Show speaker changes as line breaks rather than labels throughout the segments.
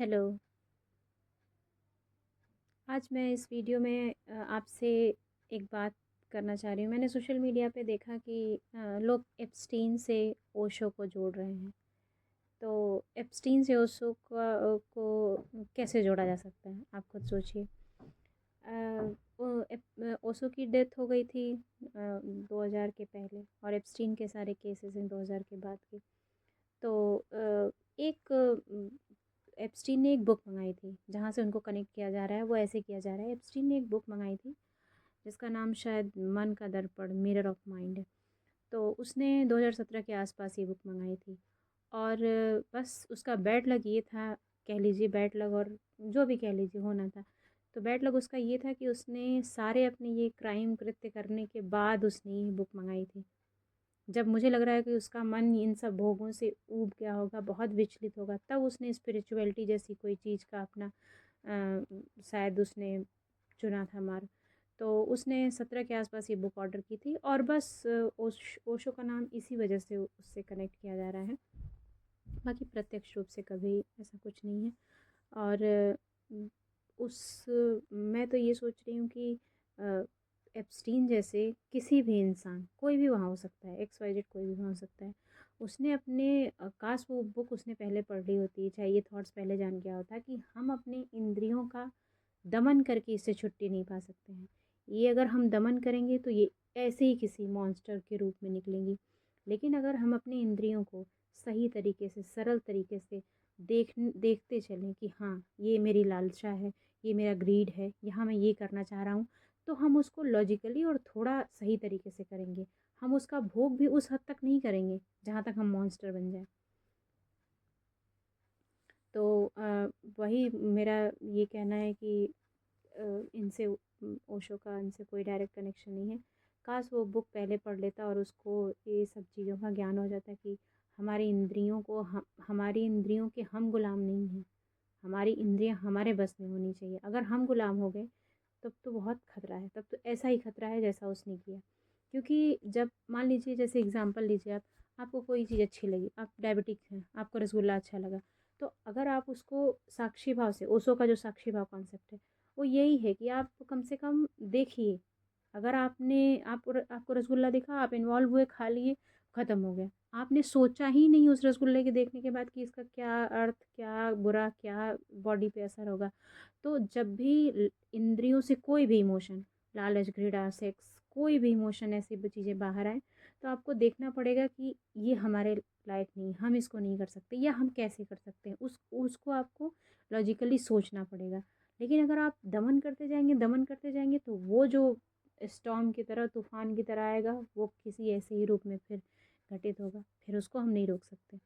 Hello. आज मैं इस वीडियो में आपसे एक बात करना चाह रही हूँ। मैंने सोशल मीडिया पे देखा कि लोग एप्स्टीन से ओशो को जोड़ रहे हैं। तो एप्स्टीन से ओशो को कैसे जोड़ा जा सकता है, आप खुद सोचिए। ओशो की डेथ हो गई थी 2000 के पहले, और एप्स्टीन के सारे केसेस हैं 2000 के बाद के। तो एक एप्स्टीन ने एक बुक मंगाई थी, जहाँ से उनको कनेक्ट किया जा रहा है वो ऐसे किया जा रहा है। एप्स्टीन ने एक बुक मंगाई थी जिसका नाम शायद मन का दर्पण, मिरर ऑफ माइंड है। तो उसने 2017 के आसपास ये बुक मंगाई थी, और बस उसका बैड लग ये था, कह लीजिए बैड लग, और जो भी कह लीजिए होना था। तो बैड लग उसका ये था कि उसने सारे अपने ये क्राइम कृत्य करने के बाद उसने ये बुक मंगाई थी। जब मुझे लग रहा है कि उसका मन इन सब भोगों से ऊब गया होगा, बहुत विचलित होगा, तब उसने स्पिरिचुअलिटी जैसी कोई चीज़ का अपना शायद उसने चुना था मार्ग। तो उसने 17 के आसपास ये बुक ऑर्डर की थी, और बस ओशो का नाम इसी वजह से उससे कनेक्ट किया जा रहा है। बाकी प्रत्यक्ष रूप से कभी ऐसा कुछ नहीं है। और उस मैं तो ये सोच रही हूँ कि एप्स्टीन जैसे किसी भी इंसान, कोई भी वहाँ हो सकता है, एक्स वाई जेड कोई भी वहाँ हो सकता है, उसने अपने काश वो बुक उसने पहले पढ़ ली होती, चाहे ये थॉट्स पहले जान गया होता कि हम अपने इंद्रियों का दमन करके इससे छुट्टी नहीं पा सकते हैं। ये अगर हम दमन करेंगे तो ये ऐसे ही किसी मॉन्स्टर के रूप में निकलेंगी। लेकिन अगर हम अपने इंद्रियों को सही तरीके से, सरल तरीके से देखते चलें कि हाँ, ये मेरी लालसा है, ये मेरा ग्रीड है, यहाँ मैं ये करना चाह रहा हूँ, तो हम उसको लॉजिकली और थोड़ा सही तरीके से करेंगे। हम उसका भोग भी उस हद तक नहीं करेंगे जहाँ तक हम मॉन्स्टर बन जाए। तो वही मेरा ये कहना है कि इनसे ओशो का इनसे कोई डायरेक्ट कनेक्शन नहीं है। काश वो बुक पहले पढ़ लेता और उसको ये सब चीज़ों का ज्ञान हो जाता कि हमारी इंद्रियों को हमारी इंद्रियों के हम गुलाम नहीं हैं। हमारी इंद्रियां हमारे बस में होनी चाहिए। अगर हम गुलाम हो गए तब तो बहुत खतरा है, तब तो ऐसा ही खतरा है जैसा उसने किया। क्योंकि जब मान लीजिए, जैसे एग्जांपल लीजिए, आप आपको कोई चीज़ अच्छी लगी, आप डायबिटिक हैं, आपको रसगुल्ला अच्छा लगा, तो अगर आप उसको साक्षी भाव से, ओशो का जो साक्षी भाव कॉन्सेप्ट है वो यही है कि आप कम से कम देखिए। अगर आपको रसगुल्ला दिखा, आप इन्वॉल्व हुए, खा लिए, ख़त्म हो गया। आपने सोचा ही नहीं उस रसगुल्ले के देखने के बाद कि इसका क्या अर्थ, क्या बुरा, क्या बॉडी पे असर होगा। तो जब भी इंद्रियों से कोई भी इमोशन, लालच, घृणा, सेक्स, कोई भी इमोशन, ऐसी चीज़ें बाहर आए, तो आपको देखना पड़ेगा कि ये हमारे लायक नहीं, हम इसको नहीं कर सकते, या हम कैसे कर सकते हैं, उसको आपको लॉजिकली सोचना पड़ेगा। लेकिन अगर आप दमन करते जाएंगे, दमन करते जाएंगे, तो वो जो स्टॉर्म की तरह, तूफान की तरह आएगा, वो किसी ऐसे ही रूप में फिर घटित होगा, फिर उसको हम नहीं रोक सकते।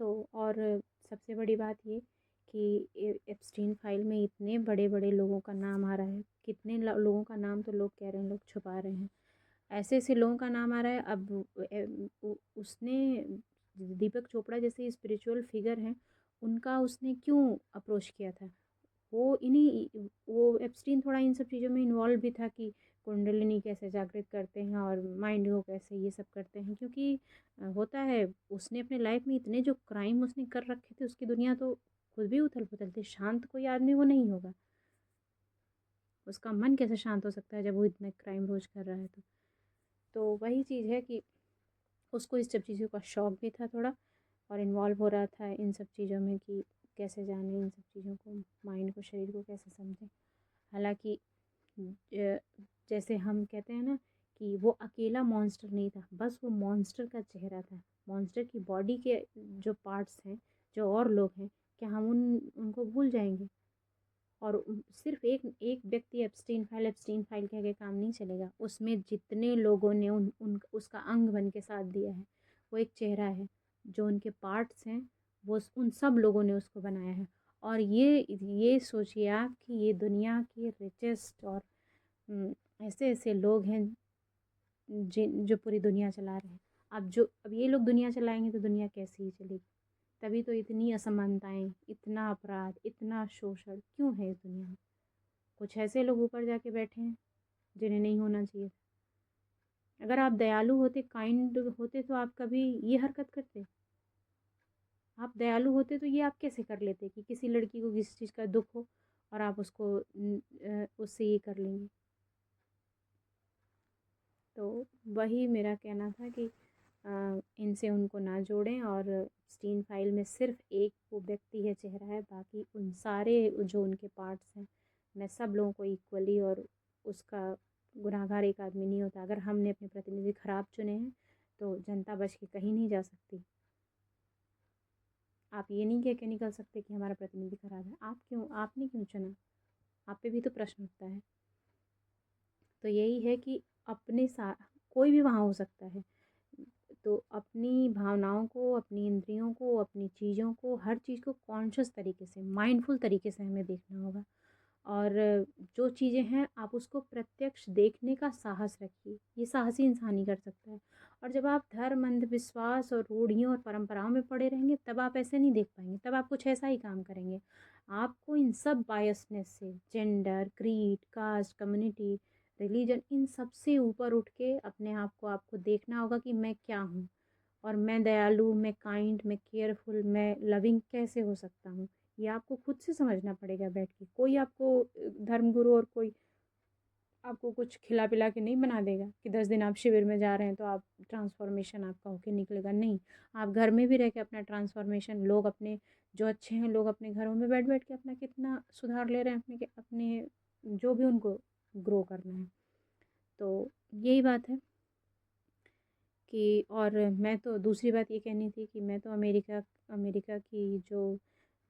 तो और सबसे बड़ी बात ये कि एप्स्टीन फाइल में इतने बड़े बड़े लोगों का नाम आ रहा है, कितने लोगों का नाम तो लोग कह रहे हैं, लोग छुपा रहे हैं। ऐसे ऐसे लोगों का नाम आ रहा है। अब उसने दीपक चोपड़ा जैसे स्पिरिचुअल फिगर हैं, उनका उसने क्यों अप्रोच किया था? वो एप्स्टीन थोड़ा इन सब चीज़ों में इन्वॉल्व भी था कि कुंडलिनी कैसे जागृत करते हैं और माइंड को कैसे ये सब करते हैं। क्योंकि होता है, उसने अपने लाइफ में इतने जो क्राइम उसने कर रखे थे, उसकी दुनिया तो खुद भी उथल पुथल थी। शांत कोई आदमी वो नहीं होगा। उसका मन कैसे शांत हो सकता है जब वो इतना क्राइम रोज कर रहा है? तो वही चीज़ है कि उसको इस सब चीज़ों का शौक भी था थोड़ा, और इन्वॉल्व हो रहा था इन सब चीज़ों में कि कैसे जाने इन सब चीज़ों को, माइंड को, शरीर को कैसे समझें। हालांकि जैसे हम कहते हैं ना कि वो अकेला मॉन्स्टर नहीं था, बस वो मॉन्स्टर का चेहरा था। मॉन्स्टर की बॉडी के जो पार्ट्स हैं, जो और लोग हैं, क्या हम उनको भूल जाएंगे? और सिर्फ एक एक व्यक्ति एप्स्टीन फाइल कह के काम नहीं चलेगा। उसमें जितने लोगों ने उसका अंग बन के साथ दिया है, वो एक चेहरा है, जो उनके पार्ट्स हैं, वो उन सब लोगों ने उसको बनाया है। और ये सोचिए आप कि ये दुनिया के रिचेस्ट और ऐसे ऐसे लोग हैं जिन जो पूरी दुनिया चला रहे हैं। अब ये लोग दुनिया चलाएंगे तो दुनिया कैसी ही चलेगी? तभी तो इतनी असमानताएं, इतना अपराध, इतना शोषण क्यों है इस दुनिया में? कुछ ऐसे लोग ऊपर जाके बैठे हैं जिन्हें नहीं होना चाहिए। अगर आप दयालु होते, काइंड होते, तो आप कभी ये हरकत करते? आप दयालु होते तो ये आप कैसे कर लेते कि किसी लड़की को किसी चीज़ का दुख हो और आप उसको उससे ये कर लेंगे। तो वही मेरा कहना था कि इनसे उनको ना जोड़ें, और स्टीन फाइल में सिर्फ एक वो व्यक्ति है, चेहरा है, बाकी उन सारे जो उनके पार्ट्स हैं, मैं सब लोगों को इक्वली, और उसका गुनाहगार एक आदमी नहीं होता। अगर हमने अपने प्रतिनिधि खराब चुने हैं तो जनता बच के कहीं नहीं जा सकती। आप ये नहीं कह के निकल सकते कि हमारा प्रतिनिधि खराब है। आपने क्यों चुना? आप पे भी तो प्रश्न उठता है। तो यही है कि अपने साथ कोई भी वहाँ हो सकता है, तो अपनी भावनाओं को, अपनी इंद्रियों को, अपनी चीज़ों को, हर चीज़ को कॉन्शियस तरीके से, माइंडफुल तरीके से हमें देखना होगा। और जो चीज़ें हैं आप उसको प्रत्यक्ष देखने का साहस रखिए। ये साहसी इंसान ही कर सकता है। और जब आप धर्म, अंधविश्वास और रूढ़ियों और परंपराओं में पड़े रहेंगे तब आप ऐसे नहीं देख पाएंगे, तब आप कुछ ऐसा ही काम करेंगे। आपको इन सब बायसनेस से, gender, creed, caste, community, religion, इन सब से ऊपर उठ के अपने आप को आपको देखना होगा कि मैं क्या हूँ, और मैं दयालु, मैं काइंड, मैं केयरफुल, मैं लविंग कैसे हो सकता हूँ। ये आपको खुद से समझना पड़ेगा बैठ के। कोई आपको धर्मगुरु और कोई आपको कुछ खिला पिला के नहीं बना देगा कि 10 दिन आप शिविर में जा रहे हैं तो आप ट्रांसफॉर्मेशन आपका होके निकलेगा। नहीं, आप घर में भी रह के अपना ट्रांसफॉर्मेशन, लोग अपने जो अच्छे हैं, लोग अपने घरों में बैठ बैठ के अपना कितना सुधार ले रहे हैं, अपने अपने जो भी उनको ग्रो करना है। तो यही बात है कि, और मैं तो दूसरी बात ये कहनी थी कि मैं तो अमेरिका अमेरिका की जो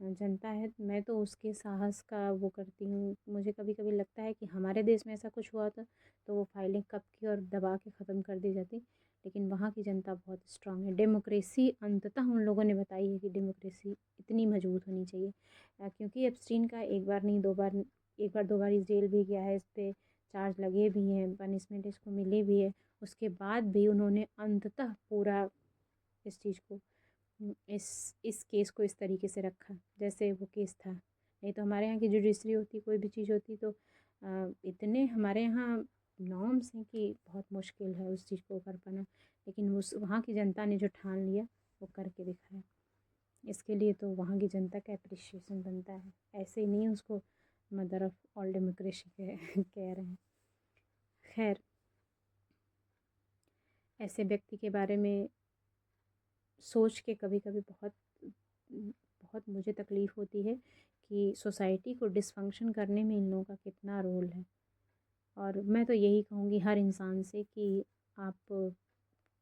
जनता है, मैं तो उसके साहस का वो करती हूँ। मुझे कभी कभी लगता है कि हमारे देश में ऐसा कुछ हुआ था तो वो फाइलें कब की और दबा के ख़त्म कर दी जाती। लेकिन वहाँ की जनता बहुत स्ट्रांग है। डेमोक्रेसी अंततः उन लोगों ने बताई है कि डेमोक्रेसी इतनी मजबूत होनी चाहिए। क्योंकि एप्स्टीन का एक बार नहीं, दो बार, एक बार दो बार इस जेल भी गया है, इस पर चार्ज लगे भी हैं, पनिशमेंट इसको मिली भी है। उसके बाद भी उन्होंने अंततः पूरा इस चीज़ को, इस केस को इस तरीके से रखा जैसे वो केस था। नहीं तो हमारे यहाँ की जुडिशरी होती, कोई भी चीज़ होती तो इतने हमारे यहाँ नॉर्म्स हैं कि बहुत मुश्किल है उस चीज़ को कर पाना। लेकिन उस वहाँ की जनता ने जो ठान लिया वो करके दिखाया। इसके लिए तो वहाँ की जनता का अप्रिशिएशन बनता है। ऐसे ही नहीं उसको मदर ऑफ ऑल डेमोक्रेसी कह रहे हैं। खैर, ऐसे व्यक्ति के बारे में सोच के कभी कभी बहुत बहुत मुझे तकलीफ़ होती है कि सोसाइटी को डिसफंक्शन करने में इन लोगों का कितना रोल है। और मैं तो यही कहूँगी हर इंसान से कि आप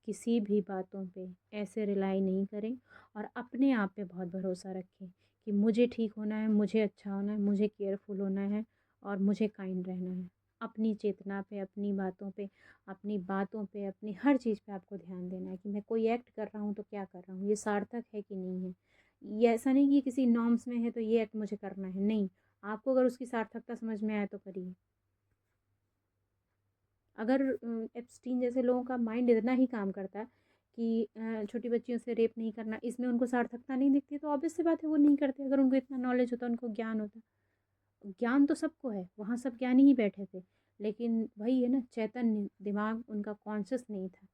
किसी भी बातों पे ऐसे रिलाई नहीं करें, और अपने आप पे बहुत भरोसा रखें कि मुझे ठीक होना है, मुझे अच्छा होना है, मुझे केयरफुल होना है, और मुझे काइंड रहना है। अपनी चेतना पे, अपनी बातों पे, अपनी बातों पे, अपनी हर चीज़ पे आपको ध्यान देना है कि मैं कोई एक्ट कर रहा हूँ तो क्या कर रहा हूँ, ये सार्थक है कि नहीं है। ये ऐसा नहीं कि किसी नॉर्म्स में है तो ये एक्ट मुझे करना है, नहीं। आपको अगर उसकी सार्थकता समझ में आए तो करिए। अगर एप्स्टीन जैसे लोगों का माइंड इतना ही काम करता कि छोटी बच्चियों से रेप नहीं करना, इसमें उनको सार्थकता नहीं दिखती, तो ऑब्वियस सी बात है वो नहीं करते। अगर उनको इतना नॉलेज होता, उनको ज्ञान होता। ज्ञान तो सबको है, वहाँ सब ज्ञानी ही बैठे थे, लेकिन वही है ना, चैतन्य दिमाग उनका कॉन्शियस नहीं था।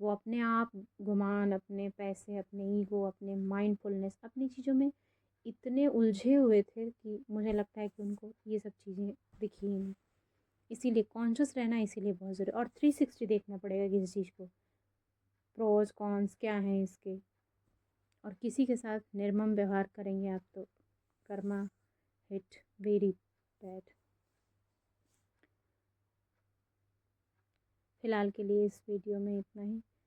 वो अपने आप गुमान, अपने पैसे, अपने ईगो, अपने माइंडफुलनेस, अपनी चीज़ों में इतने उलझे हुए थे कि मुझे लगता है कि उनको ये सब चीज़ें दिखी ही नहीं। इसीलिए कॉन्शियस रहना इसीलिए बहुत ज़रूरी, और 360 देखना पड़ेगा किसी चीज़ को, प्रोज कॉन्स क्या हैं इसके। और किसी के साथ निर्मम व्यवहार करेंगे आप तो कर्मा हिट वेरी बैड। फ़िलहाल के लिए इस वीडियो में इतना ही।